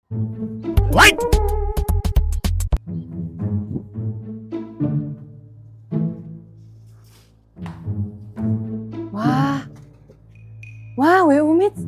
Light! Wah, WU Meets,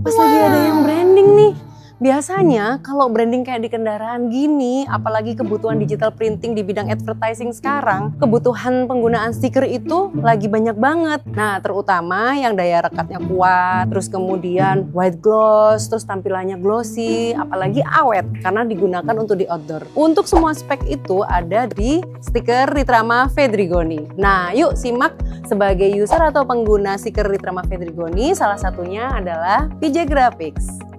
pas lagi ada yang branding nih. Biasanya kalau branding kayak di kendaraan gini, apalagi kebutuhan digital printing di bidang advertising sekarang, kebutuhan penggunaan stiker itu lagi banyak banget. Nah, terutama yang daya rekatnya kuat, terus kemudian white gloss, terus tampilannya glossy, apalagi awet karena digunakan untuk di outdoor. Untuk semua spek itu ada di stiker Ritrama Fedrigoni. Nah, yuk simak sebagai user atau pengguna stiker Ritrama Fedrigoni, salah satunya adalah PJ Graphics.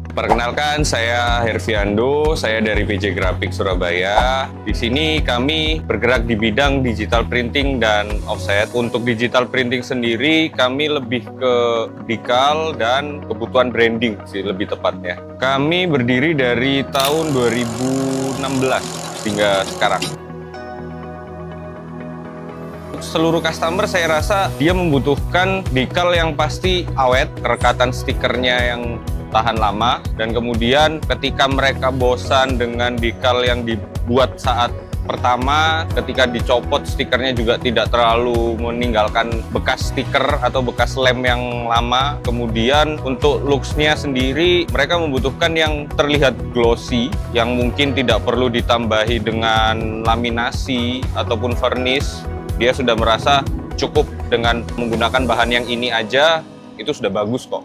Perkenalkan, saya Herviando, saya dari PJ Graphics Surabaya. Di sini kami bergerak di bidang digital printing dan offset. Untuk digital printing sendiri, kami lebih ke decal dan kebutuhan branding sih lebih tepatnya. Kami berdiri dari tahun 2016 hingga sekarang. Seluruh customer saya rasa dia membutuhkan decal yang pasti awet, kerekatan stikernya yang tahan lama, dan kemudian ketika mereka bosan dengan decal yang dibuat saat pertama, ketika dicopot stikernya juga tidak terlalu meninggalkan bekas stiker atau bekas lem yang lama. Kemudian untuk looks-nya sendiri mereka membutuhkan yang terlihat glossy, yang mungkin tidak perlu ditambahi dengan laminasi ataupun varnish. Dia sudah merasa cukup dengan menggunakan bahan yang ini aja, itu sudah bagus kok.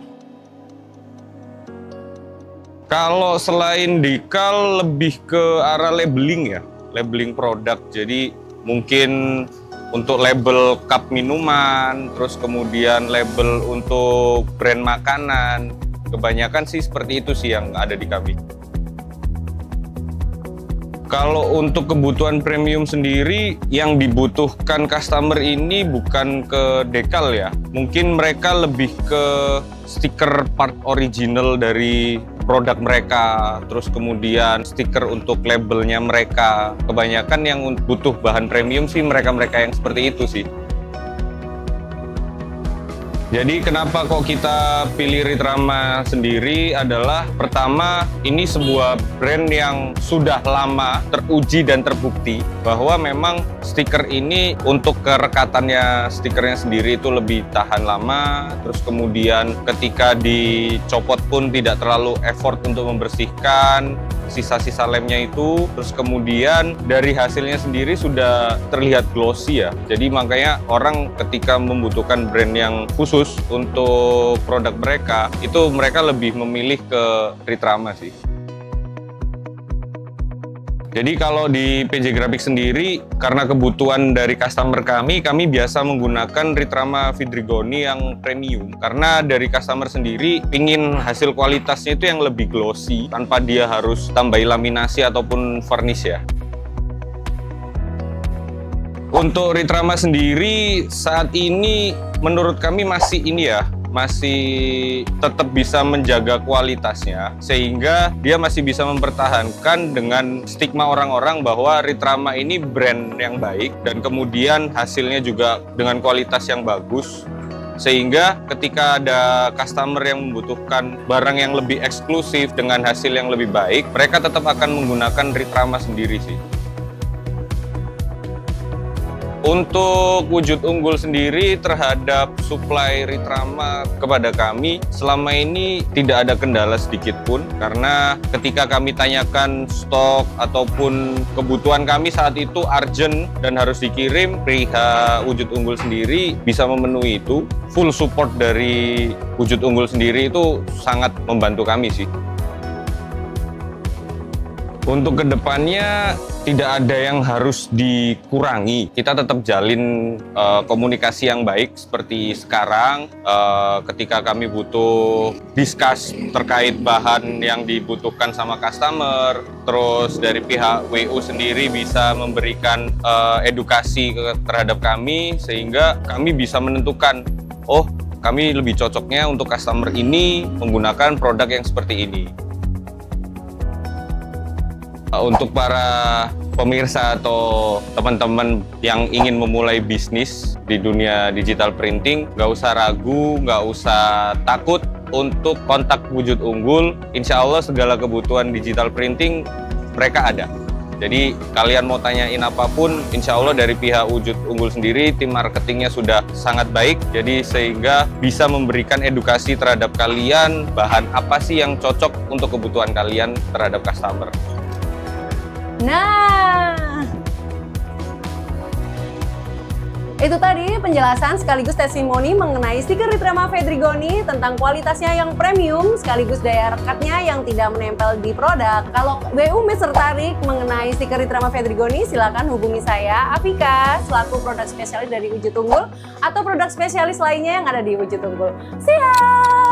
Kalau selain decal lebih ke arah labeling ya, labeling produk. Jadi mungkin untuk label cup minuman, terus kemudian label untuk brand makanan. Kebanyakan sih seperti itu sih yang ada di kami. Kalau untuk kebutuhan premium sendiri, yang dibutuhkan customer ini bukan ke decal ya. Mungkin mereka lebih ke stiker part original dari produk mereka, terus kemudian stiker untuk labelnya mereka. Kebanyakan yang butuh bahan premium sih mereka-mereka yang seperti itu sih. Jadi kenapa kok kita pilih Ritrama sendiri adalah pertama, ini sebuah brand yang sudah lama teruji dan terbukti bahwa memang stiker ini untuk kerekatannya stikernya sendiri itu lebih tahan lama, terus kemudian ketika dicopot pun tidak terlalu effort untuk membersihkan sisa-sisa lemnya itu, terus kemudian dari hasilnya sendiri sudah terlihat glossy ya. Jadi makanya orang ketika membutuhkan brand yang khusus untuk produk mereka, itu mereka lebih memilih ke Ritrama sih. Jadi kalau di PJ Graphics sendiri, karena kebutuhan dari customer kami biasa menggunakan Ritrama Fedrigoni yang premium. Karena dari customer sendiri ingin hasil kualitasnya itu yang lebih glossy, tanpa dia harus tambahi laminasi ataupun varnish ya. Untuk Ritrama sendiri saat ini menurut kami masih tetap bisa menjaga kualitasnya, sehingga dia masih bisa mempertahankan dengan stigma orang-orang bahwa Ritrama ini brand yang baik dan kemudian hasilnya juga dengan kualitas yang bagus, sehingga ketika ada customer yang membutuhkan barang yang lebih eksklusif dengan hasil yang lebih baik, mereka tetap akan menggunakan Ritrama sendiri sih. Untuk wujud unggul sendiri terhadap supply Ritrama kepada kami, selama ini tidak ada kendala sedikit pun, karena ketika kami tanyakan stok ataupun kebutuhan kami saat itu urgent dan harus dikirim, pihak wujud unggul sendiri bisa memenuhi itu. Full support dari wujud unggul sendiri itu sangat membantu kami sih. Untuk kedepannya tidak ada yang harus dikurangi. Kita tetap jalin komunikasi yang baik seperti sekarang. Ketika kami butuh discuss terkait bahan yang dibutuhkan sama customer, terus dari pihak WU sendiri bisa memberikan edukasi terhadap kami, sehingga kami bisa menentukan, oh kami lebih cocoknya untuk customer ini menggunakan produk yang seperti ini. Untuk para pemirsa atau teman-teman yang ingin memulai bisnis di dunia digital printing, nggak usah ragu, nggak usah takut untuk kontak Wujud Unggul. Insya Allah segala kebutuhan digital printing mereka ada. Jadi kalian mau tanyain apapun, insya Allah dari pihak Wujud Unggul sendiri, tim marketingnya sudah sangat baik. Jadi sehingga bisa memberikan edukasi terhadap kalian, bahan apa sih yang cocok untuk kebutuhan kalian terhadap customer. Nah, itu tadi penjelasan sekaligus testimoni mengenai stiker Ritrama Fedrigoni tentang kualitasnya yang premium sekaligus daya rekatnya yang tidak menempel di produk. Kalau WU Umis tertarik mengenai stiker Ritrama Fedrigoni, silakan hubungi saya, Afika, selaku produk spesialis dari Wujud Unggul atau produk spesialis lainnya yang ada di Wujud Unggul. Siap!